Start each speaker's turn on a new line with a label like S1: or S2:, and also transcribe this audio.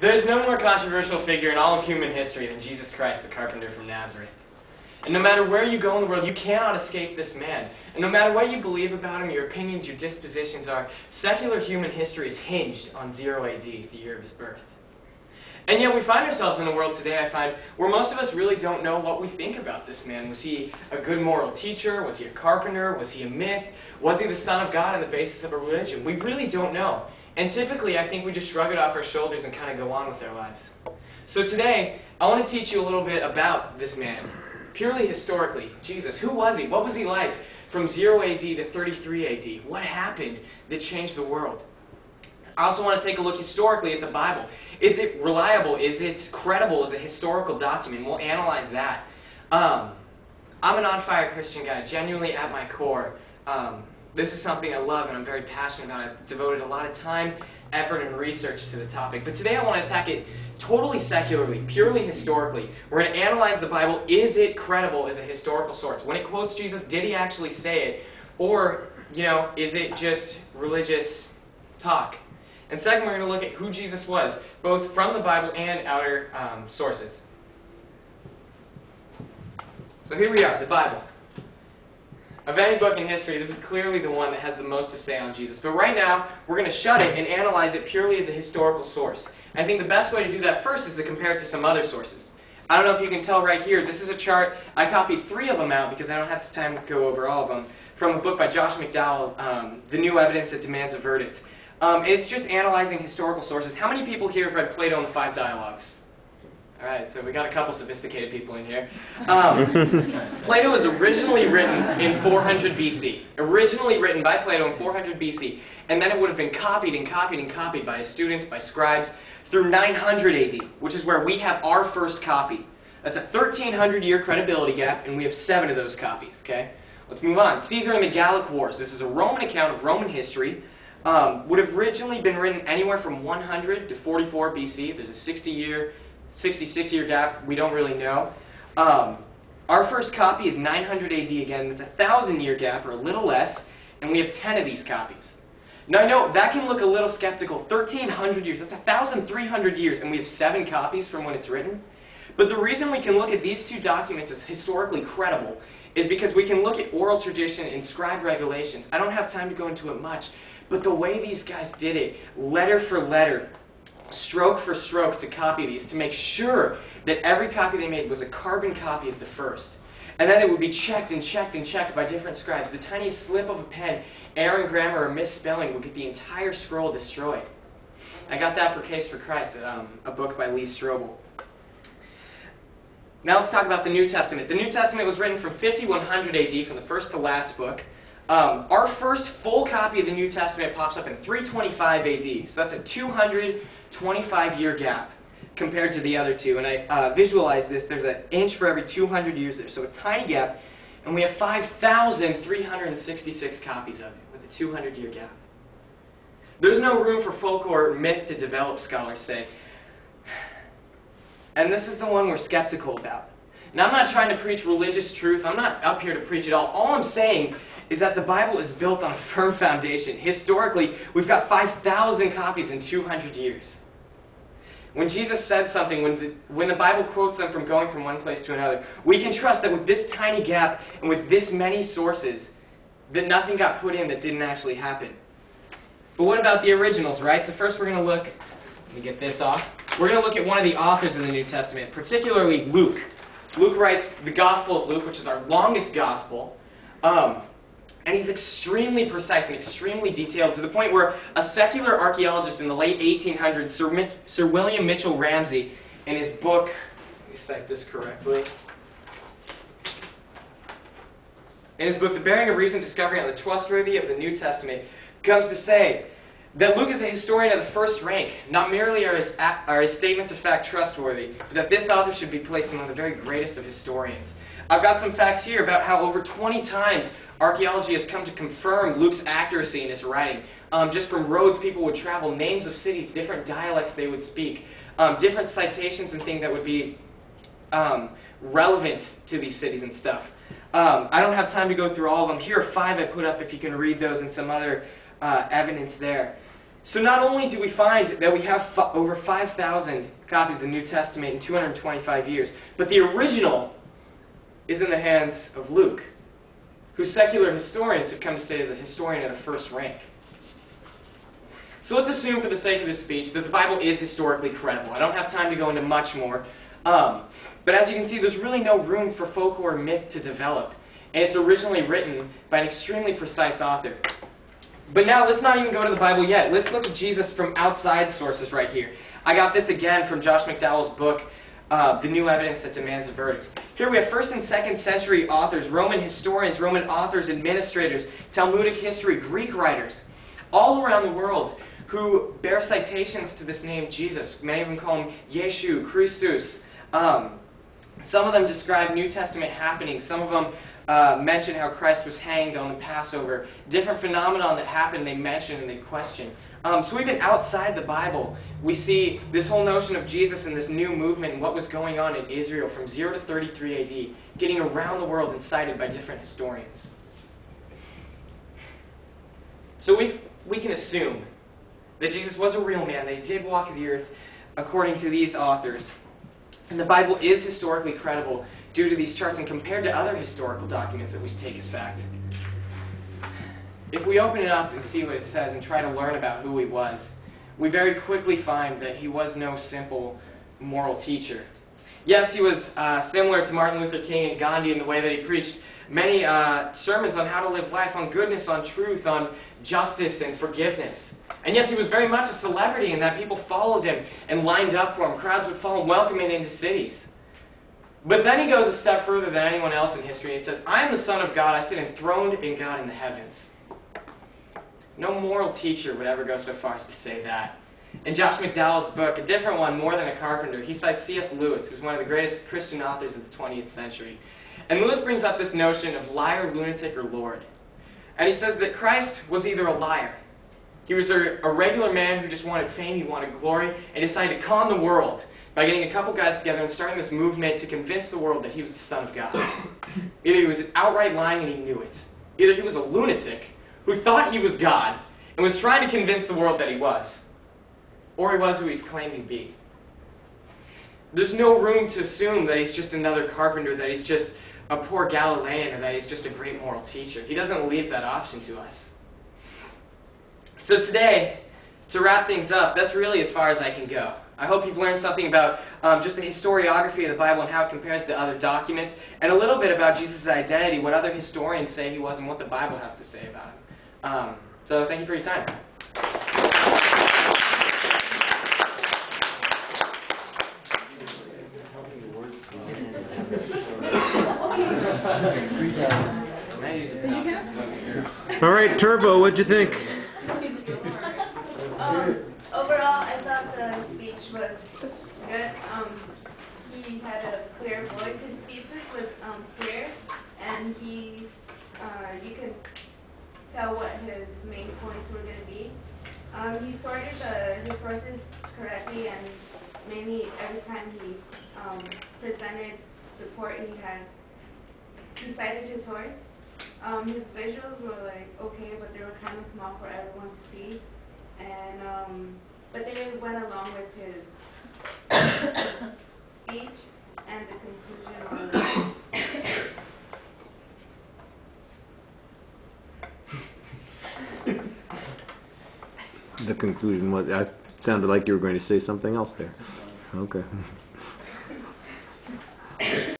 S1: There's no more controversial figure in all of human history than Jesus Christ, the carpenter from Nazareth. And no matter where you go in the world, you cannot escape this man. And no matter what you believe about him, your opinions, your dispositions are, secular human history is hinged on 0 AD, the year of his birth. And yet we find ourselves in a world today, I find, where most of us really don't know what we think about this man. Was he a good moral teacher? Was he a carpenter? Was he a myth? Was he the Son of God and the basis of a religion? We really don't know. And typically, I think we just shrug it off our shoulders and kind of go on with our lives. So today, I want to teach you a little bit about this man. Purely historically, Jesus. Who was he? What was he like from 0 AD to 33 AD? What happened that changed the world? I also want to take a look historically at the Bible. Is it reliable? Is it credible as a historical document? We'll analyze that. I'm an on-fire Christian guy, genuinely at my core. This is something I love and I'm very passionate about. I've devoted a lot of time, effort, and research to the topic. But today I want to attack it totally secularly, purely historically. We're going to analyze the Bible. Is it credible as a historical source? When it quotes Jesus, did he actually say it? Or, is it just religious talk? And second, we're going to look at who Jesus was, both from the Bible and outer sources. So here we are, the Bible. Of any book in history, this is clearly the one that has the most to say on Jesus. But right now, we're going to shut it and analyze it purely as a historical source. I think the best way to do that first is to compare it to some other sources. I don't know if you can tell right here, this is a chart. I copied 3 of them out because I don't have time to go over all of them, from a book by Josh McDowell, The New Evidence That Demands a Verdict. It's just analyzing historical sources. How many people here have read Plato and the 5 Dialogues? All right, so we got a couple sophisticated people in here. Plato was originally written in 400 BC. Originally written by Plato in 400 BC. And then it would have been copied and copied and copied by his students, by scribes, through 900 AD, which is where we have our first copy. That's a 1,300-year credibility gap, and we have 7 of those copies, okay? Let's move on. Caesar and the Gallic Wars. This is a Roman account of Roman history. Would have originally been written anywhere from 100 to 44 BC. There's a 66-year gap. We don't really know. Our first copy is 900 AD again. That's a 1,000-year gap, or a little less, and we have 10 of these copies. Now, I know that can look a little skeptical. 1,300 years, that's 1,300 years, and we have 7 copies from when it's written. But the reason we can look at these 2 documents as historically credible is because we can look at oral tradition and scribe regulations. I don't have time to go into it much, but the way these guys did it, letter for letter, stroke for stroke, to copy these, to make sure that every copy they made was a carbon copy of the first. And then it would be checked and checked and checked by different scribes. The tiniest slip of a pen, error in grammar, or misspelling would get the entire scroll destroyed. I got that for Case for Christ, a book by Lee Strobel. Now let's talk about the New Testament. The New Testament was written from 5100 AD, from the first to last book. Our first full copy of the New Testament pops up in 325 AD. So that's a 225-year gap compared to the other 2. And I visualize this. There's an inch for every 200 years there. So a tiny gap. And we have 5,366 copies of it with a 200-year gap. There's no room for folklore or myth to develop, scholars say. And this is the one we're skeptical about. Now, I'm not trying to preach religious truth. I'm not up here to preach it all. All I'm saying is that the Bible is built on a firm foundation. Historically, we've got 5,000 copies in 200 years. When Jesus said something, when the Bible quotes them from going from one place to another, we can trust that with this tiny gap and with this many sources, that nothing got put in that didn't actually happen. But what about the originals, right? So first we're going to look, let me get this off. We're going to look at one of the authors of the New Testament, particularly Luke. Luke writes the Gospel of Luke, which is our longest Gospel. And he's extremely precise and extremely detailed, to the point where a secular archaeologist in the late 1800s, Sir William Mitchell Ramsay, in his book, let me cite this correctly, in his book, The Bearing of Recent Discovery on the Trustworthy of the New Testament, comes to say that Luke is a historian of the first rank. Not merely are his statements of fact trustworthy, but that this author should be placed among the very greatest of historians. I've got some facts here about how over 20 times archaeology has come to confirm Luke's accuracy in his writing. Just from roads people would travel, names of cities, different dialects they would speak, different citations and things that would be relevant to these cities and stuff. I don't have time to go through all of them. Here are 5 I put up if you can read those, and some other evidence there. So not only do we find that we have over 5,000 copies of the New Testament in 225 years, but the original is in the hands of Luke, who secular historians have come to say is a historian of the first rank. So let's assume for the sake of this speech that the Bible is historically credible. I don't have time to go into much more. But as you can see, there's really no room for folklore or myth to develop. And it's originally written by an extremely precise author. But now, let's not even go to the Bible yet. Let's look at Jesus from outside sources right here. I got this again from Josh McDowell's book, The New Evidence That Demands a Verdict. Here we have 1st and 2nd century authors, Roman historians, Roman authors, administrators, Talmudic history, Greek writers, all around the world who bear citations to this name Jesus. Many of them call him Yeshu, Christus. Some of them describe New Testament happenings. Some of them mention how Christ was hanged on the Passover. Different phenomena that happened they mention and they question. So even outside the Bible, we see this whole notion of Jesus and this new movement and what was going on in Israel from 0 to 33 AD, getting around the world and cited by different historians. So we can assume that Jesus was a real man, that he did walk the earth according to these authors. And the Bible is historically credible due to these charts and compared to other historical documents that we take as fact. If we open it up and see what it says and try to learn about who he was, we very quickly find that he was no simple moral teacher. Yes, he was similar to Martin Luther King and Gandhi in the way that he preached many sermons on how to live life, on goodness, on truth, on justice and forgiveness. And yes, he was very much a celebrity in that people followed him and lined up for him. Crowds would follow him, welcome him into cities. But then he goes a step further than anyone else in history. He says, I am the Son of God. I sit enthroned in God in the heavens. No moral teacher would ever go so far as to say that. In Josh McDowell's book, a different one, More Than a Carpenter, he cites C.S. Lewis, who's one of the greatest Christian authors of the 20th century. And Lewis brings up this notion of liar, lunatic, or Lord. And he says that Christ was either a liar. He was a regular man who just wanted fame, he wanted glory, and decided to con the world by getting a couple guys together and starting this movement to convince the world that he was the Son of God. Either he was outright lying and he knew it. Either he was a lunatic who thought he was God and was trying to convince the world that he was. Or he was who he's claiming to be. There's no room to assume that he's just another carpenter, that he's just a poor Galilean, or that he's just a great moral teacher. He doesn't leave that option to us. So today, to wrap things up, that's really as far as I can go. I hope you've learned something about just the historiography of the Bible and how it compares to other documents, and a little bit about Jesus' identity, what other historians say he was, and what the Bible has to say about him. So thank you for your time.
S2: All right, Turbo, what'd you think?
S3: Overall, I thought the speech was good. He had a clear voice. His speeches was clear, and you could tell what his main points were going to be. He sorted his sources correctly, and mainly every time he presented support, he cited his source. His visuals were okay, but they were kind of small for everyone to see. And but they went along with his speech and the conclusion on
S2: The conclusion was, I sounded like you were going to say something else there. Okay.